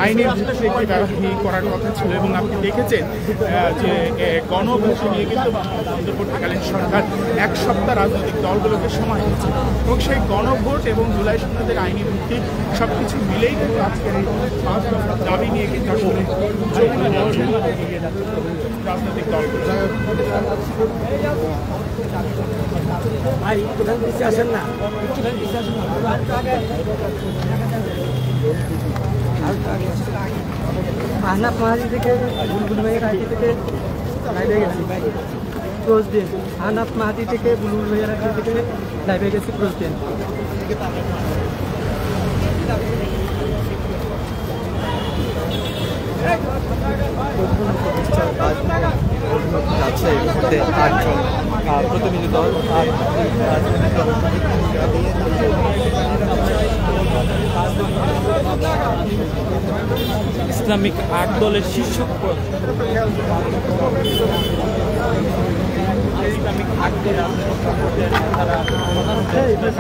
আইনের ভিত্তিতে একটি ব্যবস্থা করার কথা ছিল এবং আপনি দেখেছেন যে গণভোট নিয়ে কিন্তু অন্তর্বর্তীকালীন সরকার এক সপ্তাহ রাজনৈতিক দলগুলোকে সময় দিচ্ছে এবং সেই গণভোট এবং জুলাই সনদের আইনি ভিত্তি সবকিছু মিলেই কিন্তু আজকের এই দাবি নিয়ে কিন্তু আসলে রাজনৈতিক দলগুলো আহনাফ মাহাদি থেকে বুলবুল ভাইয়ের আইটি থেকে লাইভে গেছি ক্রোজ দিন আহনাফ মাহাদি থেকে বুলবুল ভাইয়ের আইটি থেকে লাইভে গেছি ক্রোজ দিন যাচ্ছে এই মুহূর্তে 8 জন প্রতিনিধি দল ইসলামিক 8 দলের শীর্ষ ইসলামিক 8 দলের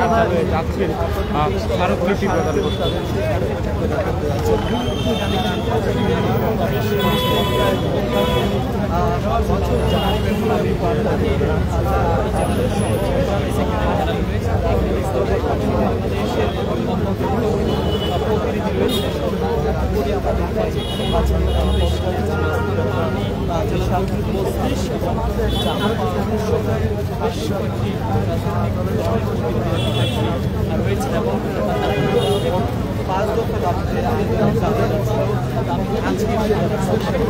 তারা যাচ্ছেন স্মারকলিপি প্রদান করতে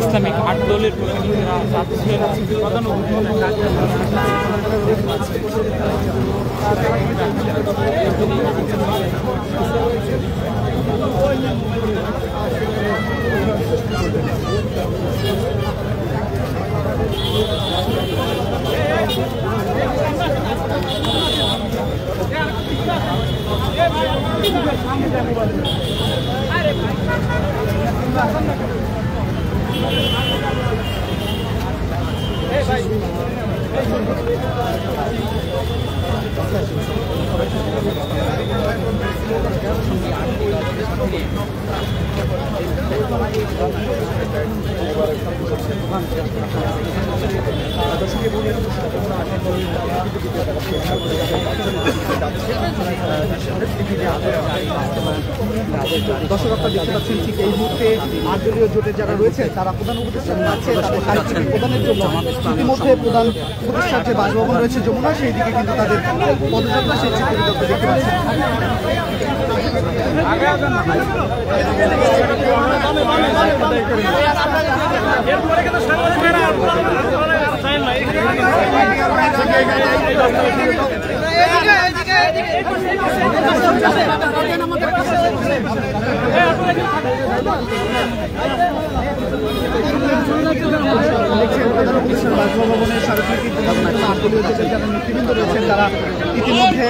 ইসলামিক 8 দলের প্রতিনিধিরা যাচ্ছেন প্রধান দর্শক আপনারা দেখতে পাচ্ছেন ঠিক এই মুহূর্তে 8 দলীয় জোটের যারা রয়েছে তারা প্রধান উপদেষ্টা আছে তাদের প্রদানের জন্য ইতিমধ্যে প্রধান উপদেষ্টার যে বাসভবন রয়েছে যমুনা সেই দিকে কিন্তু তাদের পদযাত্রা সেই চিত্রগুলো দেখতে পাচ্ছেন। বাসভবনের স্মারকলিপি যারা নেতৃবৃন্দ রয়েছেন তারা ইতিমধ্যে